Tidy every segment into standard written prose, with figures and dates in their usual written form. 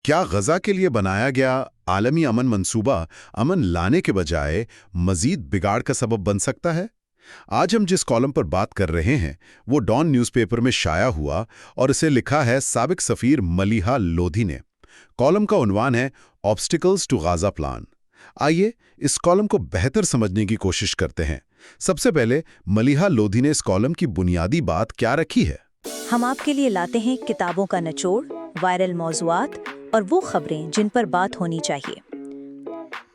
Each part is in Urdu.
کیا غزہ کے لیے بنایا گیا عالمی امن منصوبہ امن لانے کے بجائے مزید بگاڑ کا سبب بن سکتا ہے؟ آج ہم جس کالم پر بات کر رہے ہیں وہ ڈان نیوز پیپر میں شائع ہوا اور اسے لکھا ہے سابق سفیر ملیحہ لودھی نے۔ کالم کا عنوان ہے آبسٹیکلز ٹو غزہ پلان۔ آئیے اس کالم کو بہتر سمجھنے کی کوشش کرتے ہیں۔ سب سے پہلے ملیحہ لودھی نے اس کالم کی بنیادی بات کیا رکھی ہے؟ ہم آپ کے لیے لاتے ہیں کتابوں کا نچوڑ، وائرل موضوعات اور وہ خبریں جن پر بات ہونی چاہیے۔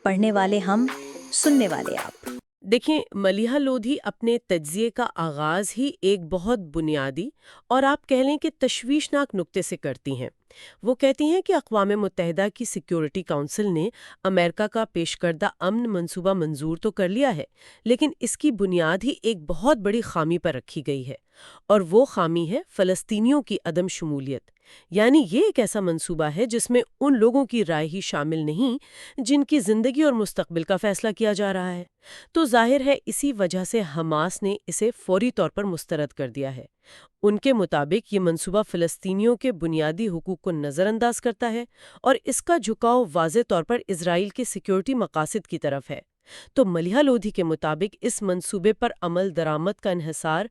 پڑھنے والے ہم، سننے والے آپ۔ دیکھیں، ملیحہ لودھی اپنے تجزیے کا آغاز ہی ایک بہت بنیادی اور آپ کہہ لیں کہ تشویشناک نقطے سے کرتی ہیں۔ وہ کہتی ہیں کہ اقوام متحدہ کی سیکیورٹی کونسل نے امریکہ کا پیش کردہ امن منصوبہ منظور تو کر لیا ہے، لیکن اس کی بنیاد ہی ایک بہت بڑی خامی پر رکھی گئی ہے، اور وہ خامی ہے فلسطینیوں کی عدم شمولیت۔ یعنی یہ ایک ایسا منصوبہ ہے جس میں ان لوگوں کی رائے ہی شامل نہیں جن کی زندگی اور مستقبل کا فیصلہ کیا جا رہا ہے۔ تو ظاہر ہے اسی وجہ سے حماس نے اسے فوری طور پر مسترد کر دیا ہے۔ ان کے مطابق یہ منصوبہ فلسطینیوں کے بنیادی حقوق کو نظر انداز کرتا ہے اور اس کا جھکاؤ واضح طور پر اسرائیل کے سیکیورٹی مقاصد کی طرف ہے۔ تو ملیحہ لودھی کے مطابق اس منصوبے پر عمل درآمد کا انحصار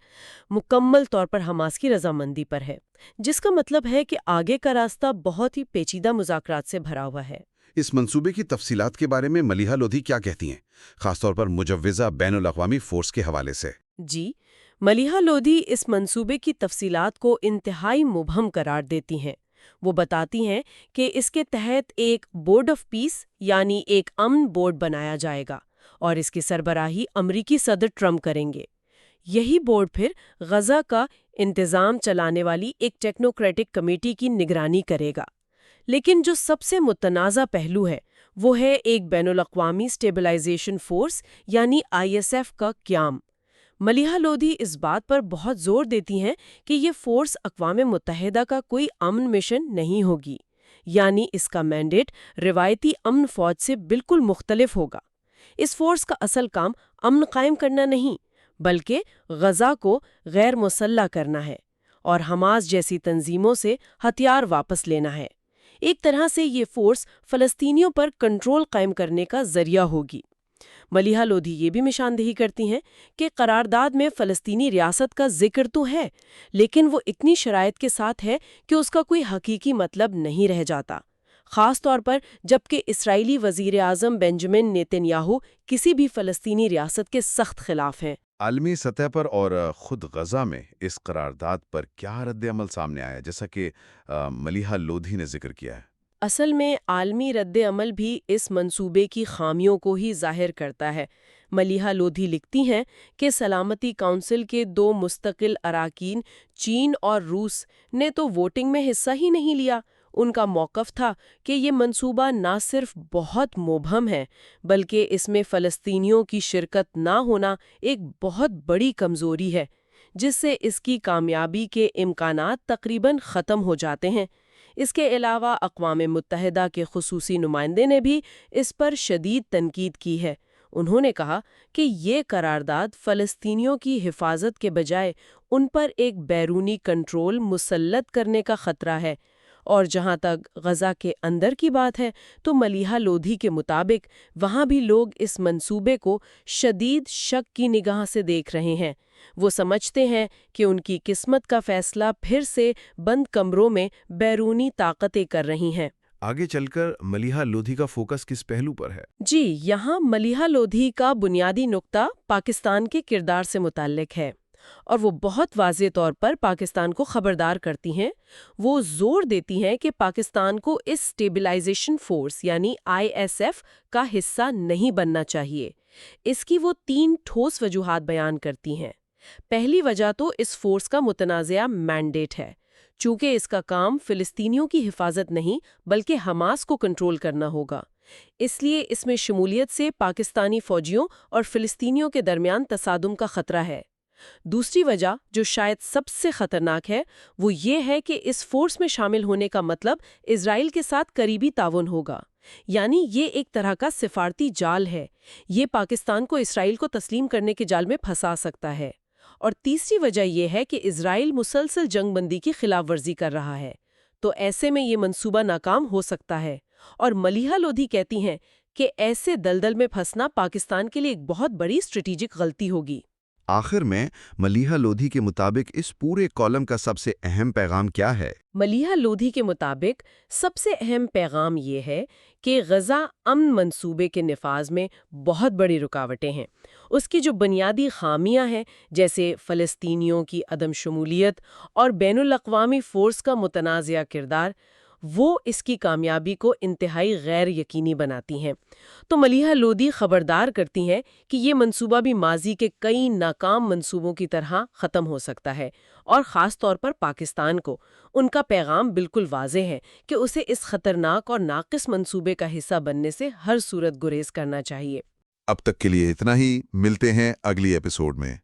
مکمل طور پر حماس کی رضامندی پر ہے، جس کا مطلب ہے کہ آگے کا راستہ بہت ہی پیچیدہ مذاکرات سے بھرا ہوا ہے۔ اس منصوبے کی تفصیلات کے بارے میں ملیحہ لودھی کیا کہتی ہیں، خاص طور پر مجوزہ بین الاقوامی فورس کے حوالے سے؟ جی، ملیحہ لودھی اس منصوبے کی تفصیلات کو انتہائی مبہم قرار دیتی ہیں۔ وہ بتاتی ہیں کہ اس کے تحت ایک بورڈ آف پیس یعنی ایک امن بورڈ بنایا جائے گا اور اس کی سربراہی امریکی صدر ٹرمپ کریں گے۔ یہی بورڈ پھر غزہ کا انتظام چلانے والی ایک ٹیکنوکریٹک کمیٹی کی نگرانی کرے گا۔ لیکن جو سب سے متنازع پہلو ہے وہ ہے ایک بین الاقوامی اسٹیبلائزیشن فورس یعنی ISF کا قیام۔ ملیحہ لودھی اس بات پر بہت زور دیتی ہیں کہ یہ فورس اقوام متحدہ کا کوئی امن مشن نہیں ہوگی، یعنی اس کا مینڈیٹ روایتی امن فوج سے بالکل مختلف ہوگا۔ اس فورس کا اصل کام امن قائم کرنا نہیں، بلکہ غزہ کو غیر مسلح کرنا ہے اور حماس جیسی تنظیموں سے ہتھیار واپس لینا ہے۔ ایک طرح سے یہ فورس فلسطینیوں پر کنٹرول قائم کرنے کا ذریعہ ہوگی۔ ملیحہ لودھی یہ بھی نشاندہی کرتی ہیں کہ قرارداد میں فلسطینی ریاست کا ذکر تو ہے، لیکن وہ اتنی شرائط کے ساتھ ہے کہ اس کا کوئی حقیقی مطلب نہیں رہ جاتا، خاص طور پر جبکہ اسرائیلی وزیر اعظم بنجامن نیتن یاہو کسی بھی فلسطینی ریاست کے سخت خلاف ہیں۔ عالمی سطح پر اور خود غزہ میں اس قرارداد پر کیا رد عمل سامنے آیا، جیسا کہ ملیحہ لودھی نے ذکر کیا ہے؟ اصل میں عالمی رد عمل بھی اس منصوبے کی خامیوں کو ہی ظاہر کرتا ہے۔ ملیحہ لودھی لکھتی ہیں کہ سلامتی کونسل کے 2 مستقل اراکین چین اور روس نے تو ووٹنگ میں حصہ ہی نہیں لیا۔ ان کا موقف تھا کہ یہ منصوبہ نہ صرف بہت مبہم ہے بلکہ اس میں فلسطینیوں کی شرکت نہ ہونا ایک بہت بڑی کمزوری ہے، جس سے اس کی کامیابی کے امکانات تقریباً ختم ہو جاتے ہیں۔ اس کے علاوہ اقوام متحدہ کے خصوصی نمائندے نے بھی اس پر شدید تنقید کی ہے۔ انہوں نے کہا کہ یہ قرارداد فلسطینیوں کی حفاظت کے بجائے ان پر ایک بیرونی کنٹرول مسلط کرنے کا خطرہ ہے، اور جہاں تک غزہ کے اندر کی بات ہے تو ملیحہ لودھی کے مطابق وہاں بھی لوگ اس منصوبے کو شدید شک کی نگاہ سے دیکھ رہے ہیں۔ وہ سمجھتے ہیں کہ ان کی قسمت کا فیصلہ پھر سے بند کمروں میں بیرونی طاقتیں کر رہی ہیں۔ آگے چل کر ملیحہ لودھی کا فوکس کس پہلو پر ہے؟ جی، یہاں ملیحہ لودھی کا بنیادی نقطہ پاکستان کے کردار سے متعلق ہے، اور وہ بہت واضح طور پر پاکستان کو خبردار کرتی ہیں۔ وہ زور دیتی ہیں کہ پاکستان کو اس اسٹیبلائزیشن فورس یعنی ISF کا حصہ نہیں بننا چاہیے۔ اس کی وہ 3 ٹھوس وجوہات بیان کرتی ہیں۔ پہلی وجہ تو اس فورس کا متنازعہ مینڈیٹ ہے، چونکہ اس کا کام فلسطینیوں کی حفاظت نہیں بلکہ حماس کو کنٹرول کرنا ہوگا۔ اس لیے اس میں شمولیت سے پاکستانی فوجیوں اور فلسطینیوں کے درمیان تصادم کا خطرہ ہے۔ دوسری وجہ جو شاید سب سے خطرناک ہے وہ یہ ہے کہ اس فورس میں شامل ہونے کا مطلب اسرائیل کے ساتھ قریبی تعاون ہوگا، یعنی یہ ایک طرح کا سفارتی جال ہے۔ یہ پاکستان کو اسرائیل کو تسلیم کرنے کے جال میں پھنسا سکتا ہے۔ اور تیسری وجہ یہ ہے کہ اسرائیل مسلسل جنگ بندی کی خلاف ورزی کر رہا ہے، تو ایسے میں یہ منصوبہ ناکام ہو سکتا ہے۔ اور ملیحہ لودھی کہتی ہیں کہ ایسے دلدل میں پھنسنا پاکستان کے لیے ایک بہت بڑی اسٹریٹجک غلطی ہوگی۔ آخر میں ملیحہ لودھی کے مطابق اس پورے کالم کا سب سے اہم پیغام کیا ہے؟ ملیحہ لودھی کے مطابق سب سے اہم پیغام یہ ہے کہ غزہ امن منصوبے کے نفاذ میں بہت بڑی رکاوٹیں ہیں۔ اس کی جو بنیادی خامیاں ہیں، جیسے فلسطینیوں کی عدم شمولیت اور بین الاقوامی فورس کا متنازع کردار، وہ اس کی کامیابی کو انتہائی غیر یقینی بناتی ہیں۔ تو ملیحہ لودھی خبردار کرتی ہیں کہ یہ منصوبہ بھی ماضی کے کئی ناکام منصوبوں کی طرح ختم ہو سکتا ہے، اور خاص طور پر پاکستان کو ان کا پیغام بالکل واضح ہے کہ اسے اس خطرناک اور ناقص منصوبے کا حصہ بننے سے ہر صورت گریز کرنا چاہیے۔ اب تک کے لیے اتنا ہی، ملتے ہیں اگلی ایپیسوڈ میں۔